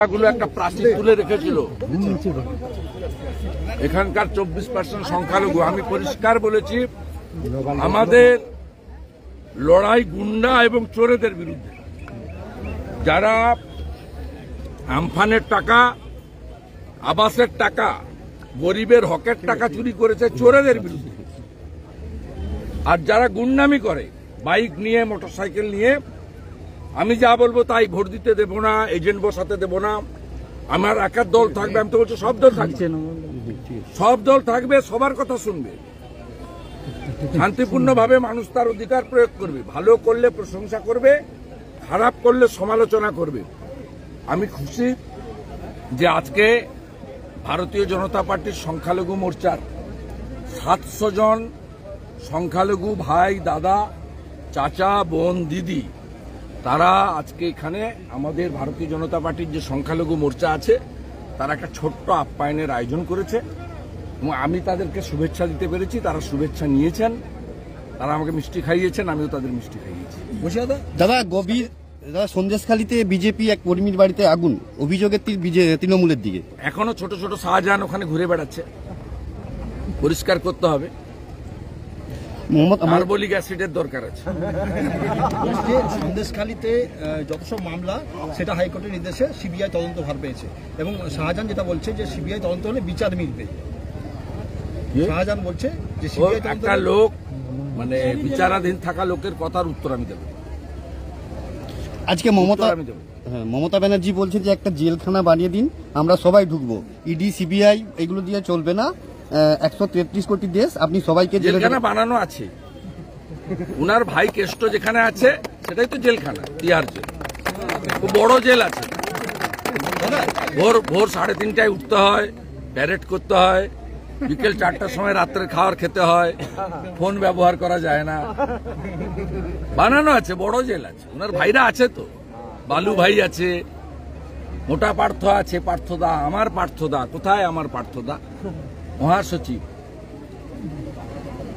গুলো একটা প্রাচীর তুলে রেখেছিল। এখানকার 24% সংখ্যালঘু। আমি পরিষ্কার বলেছি, আমাদের লড়াই গুন্ডা এবং চোরেদের বিরুদ্ধে। যারা আমফানের টাকা, আবাসের টাকা, গরিবের হকের টাকা চুরি করেছে, চোরেদের বিরুদ্ধে। আর যারা গুন্ডামি করে বাইক নিয়ে, মোটরসাইকেল নিয়ে, আমি যা বলবো তাই, ভোট দিতে দেব না, এজেন্ট বসাতে দেব না, আমার একার দল থাকবে। আমি তো বলছি সব দল থাকবে, সব দল থাকবে, সবার কথা শুনবে, শান্তিপূর্ণভাবে মানুষ তার অধিকার প্রয়োগ করবে, ভালো করলে প্রশংসা করবে, খারাপ করলে সমালোচনা করবে। আমি খুশি যে আজকে ভারতীয় জনতা পার্টির সংখ্যালঘু মোর্চার 700 জন সংখ্যালঘু ভাই, দাদা, চাচা, বোন, দিদি, তারা আজকে এখানে আমাদের ভারতীয় জনতা পার্টির যে সংখ্যালঘু মোর্চা আছে তারা একটা ছোট্ট আপ্যায়নের আয়োজন করেছে এবং আমি তাদেরকে শুভেচ্ছা দিতে পেরেছি। তারা শুভেচ্ছা নিয়েছেন, তারা আমাকে মিষ্টি খাইয়েছেন, আমিও তাদের মিষ্টি খাইয়েছি। দাদা, দাদা, সন্দেশখালীতে বিজেপি এক কর্মীর বাড়িতে আগুন, অভিযোগের তৃণমূলের দিকে। এখনো ছোট ছোট শাহজাহান ওখানে ঘুরে বেড়াচ্ছে, পরিষ্কার করতে হবে। কার্বলিক অ্যাসিডের দরকার আছে। সন্দেশখালীতে যত সব মামলা, সেটা হাইকোর্টের নির্দেশে সিবিআই তদন্ত ভার পেয়েছে এবং শাহজাহান যেটা বলছে যে সিবিআই তদন্ত হলে বিচার মিলবে। শাহজাহান বলছে যে সিবিআই একটা লোক, মানে বিচারাধীন থাকা লোকের কথার উত্তর আমি দেব। আজকে মমতা ব্যানার্জি বলছে যে একটা জেলখানা বানিয়ে দিন, আমরা সবাই ঢুকবো, ইডি সিবিআই এগুলো দিয়ে চলবে না, 133 কোটি দেশ, আপনি সবাইকে জেলখানা বানানো আছে। উনার ভাই কেষ্ট যেখানে আছে সেটাই তো জেলখানা, তিহার জেল, খুব বড় জেল আছে। ভোর 3:30টায় উঠতে হয়, প্যারেড করতে হয়, বিকেল 4টার সময় রাত্রে খাবার খেতে হয়, ফোন ব্যবহার করা যায় না, বানানো আছে, বড় জেল আছে। উনার ভাইরা আছে তো, বালু ভাই আছে, মোটা পার্থ আছে, পার্থদা, আমার পার্থদা কোথায়? আমার পার্থদা মহাসচিব,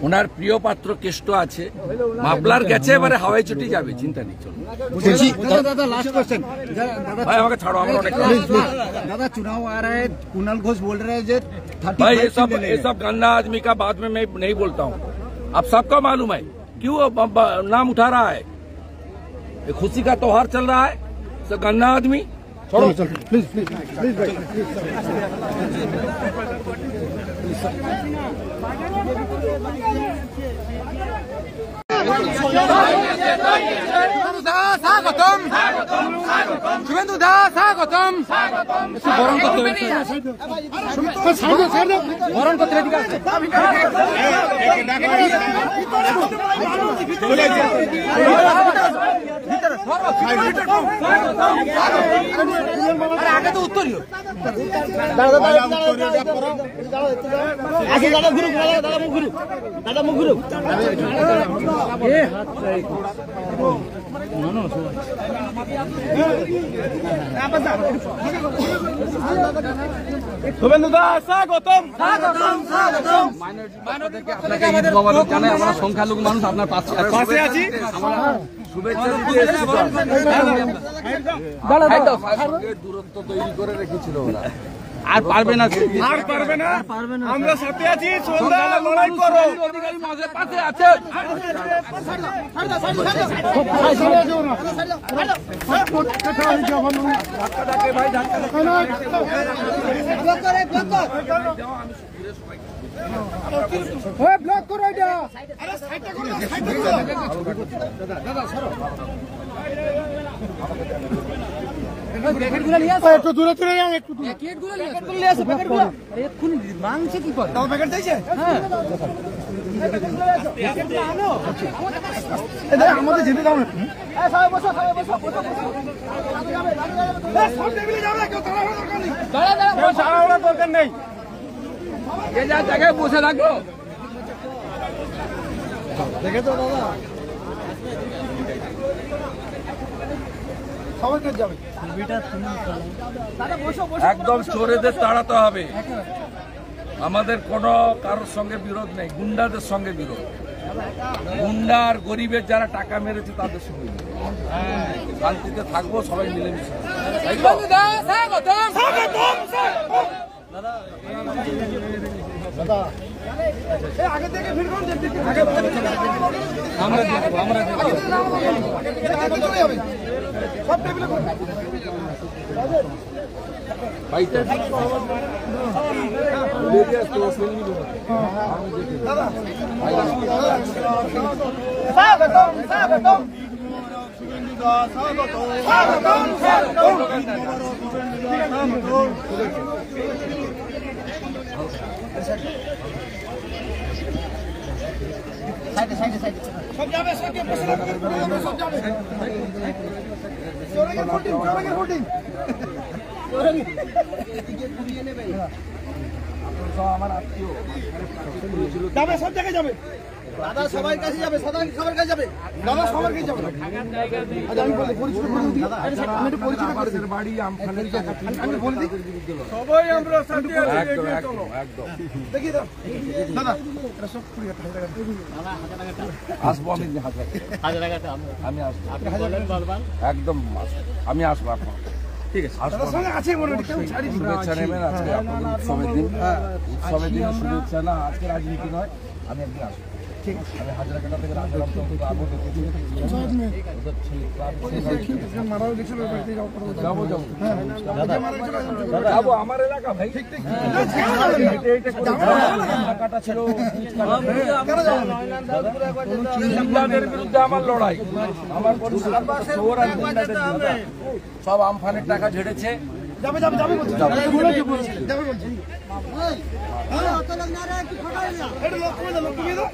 ওনার প্রিয় পাত্র কেষ্ট আছে, মাফলার গেছে, এবারে হাওয়াই চটি যাবে, চিন্তা নেই। চলো দাদা, লাস্ট কোশ্চেন भाई, আমাকে ছাড়ো, আমার অনেক दादा, चुनाव आ रहा है, कुणाल घोष बोल रहे हैं जे भाई ये सब गंदा आदमी का बात में मैं नहीं बोलता हूँ। आप सबको मालूम है क्यों नाम उठा रहा है। ये खुशी का त्योहार चल रहा है, सब गंदा आदमी छोड़ो। प्लीज স্বাগতম, শুভেন্দু দা স্বাগতম। বরণ করতে হবে, বরণ করতে হবে। আগে তো উত্তরীয় শুভেন্দু দা স্বাগতম, স্বাগতম, স্বাগতম। আমরা সংখ্যালঘু মানুষ, আপনার পাশে আছি। শুভেচ্ছা দূরত্ব তৈরি করে রেখেছিল ওরা, আর পারবে না, আর পারবে না, আমরা সাথে আছি। সন্ধ্যা লড়াই করো, অধিকারী মহাশয় পাশে আছে। ব্লক করো এটা। একটু দূরে চলে যান, একটু মাংসে কি করে প্যাকেট দিয়েছে। হ্যাঁ, আমাদের যেতে দাও না। দরকার নেই, যে যা জায়গায় বসে থাকো। দেখে তো দাদা সবাইকে যাবে, একদম চোরেদের তাড়াতে হবে। আমাদের কোনো কারোর সঙ্গে বিরোধ নেই, গুন্ডাদের সঙ্গে বিরোধ। গুন্ডা আর গরিবের যারা টাকা মেরেছে তাদের সঙ্গে শান্তিতে থাকবো, সবাই মিলেমিশে। তাই তো? ভাই তো আমার আত্মীয় যাবে, সব জায়গায় যাবে দাদা, সবার কাছে যাবে, সবার কাছে যাবে দাদা, সবার কাছে যাবে। আমি বলি পরিচয় করে দিই, আমি একটু পরিচয় করে দিই। বাড়ি আমখানের আমি বলে দিই, সবাই আমরা সাথে আছি, একদম এগিয়ে একদম চলো। একদম দেখি দাও দাদা, এটা সব কুড়ি টাকা আসবো আমি আমি আসবো একদম আসবো। আমি আসবো আপনার ঠিক আছে আসবো। দাদার সঙ্গে আছে মনে হয়, কেউ ছাড়ি দিবে। শুভেচ্ছা নেবেন আজকে আপনাদের উৎসবের দিন, উৎসবের দিন শুভেচ্ছা না, আজকে রাজনীতি নয়, আমি একদিন আসবো। ঠিক আছে, আমি হাজারকাটা থেকে রাজরাম তো আগে দেখেছি, ওদের ছেলে যাবো যাবো যাবো আমার এলাকা ভাই, এলাকাটা ছিল চিন্তাদের বিরুদ্ধে আমার লড়াই, আমার সব আমফানের টাকা ঝেড়েছে। যাবে যাবে যাবে বলছি, যাবে বলছি, যাবে বলছি। এটা লোক কমে দাও, লোক কমে দাও।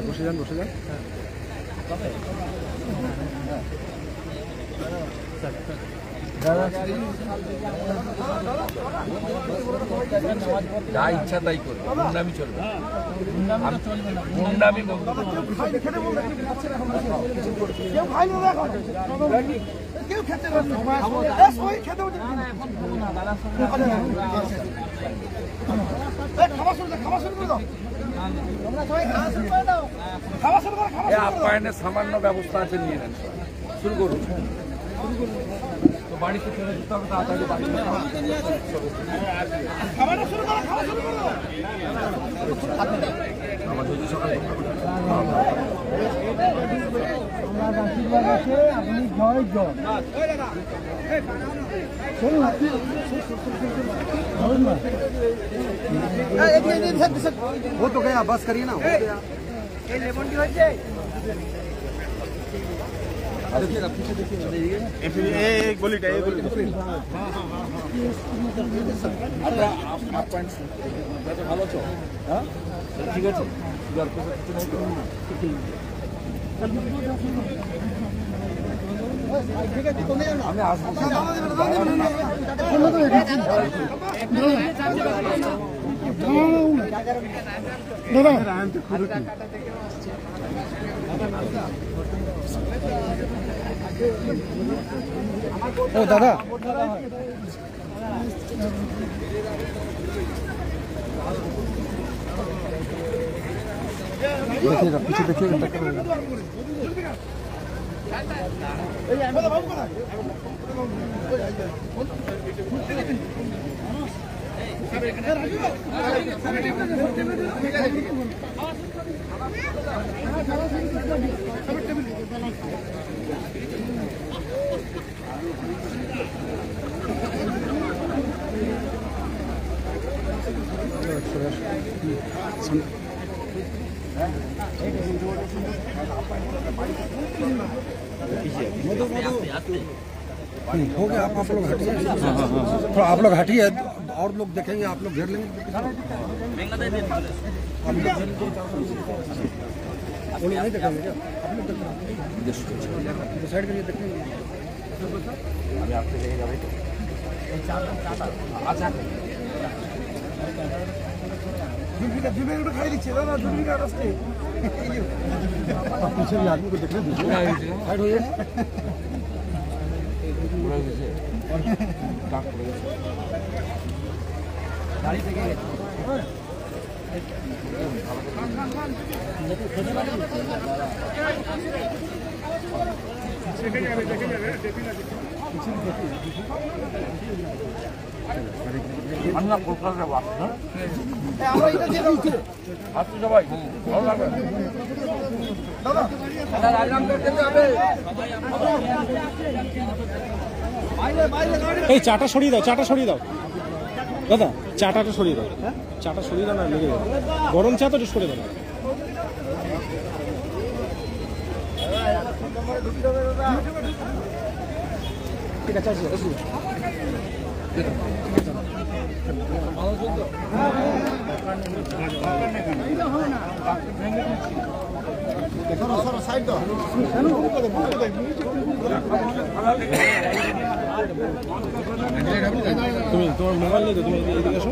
বসে যান, বসে যান। যা ইচ্ছা তাই করবে, গুন্ডামি চলবে, গুন্ডামি বলবো। কেউ খাই না এখন, কেউ খেতে না, সবাই খেতে বলছে। খাওয়া শুরু দাও, খাওয়া শুরু করে দাও, তোমরা সবাই খাওয়া শুরু করে দাও, খাওয়া শুরু করো, খাওয়া এই আপ্যায়নের সামান্য ব্যবস্থা আছে, নিয়ে নেন, শুরু করুন। তো বাড়িতে চলে যেতে হবে তাড়াতাড়ি, বাড়িতে খাওয়াটা শুরু করো, খাওয়া শুরু করো। আমার যদি সকালে আপনি জয় জয় वो तो गया, बस करिए ना, हो गया। एक गोली का, एक गोली ভালো আছো? হ্যাঁ ঠিক আছে, আমি আসবো। ও দাদা, देखिएगा पीछे, देखिएगा हो गया आप लोग हटिए थोड़ा आप लोग हटिए और लोग देखेंगे आप लोग घेर लेंगे वो लोग नहीं देखेंगे क्या आप लोग देखेंगे डिसाइड करिए देखेंगे पीछे भी आदमी को देखने दीजिए साइड हो जाए এই চাটা সরিয়ে দাও, চাটা সরিয়ে দাও দাদা, চাটাটা সরিয়ে দাও, চাটা সরিয়ে দাও না লেগে যাবে, গরম চা তো সরিয়ে দাও। ঠিক আছে তুমি তোমার মোবাইল নেই তো, তুমি এদিকে আসো।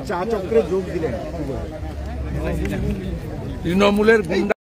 চা চক্রে যোগ দিলেন তৃণমূলের গুন্ডা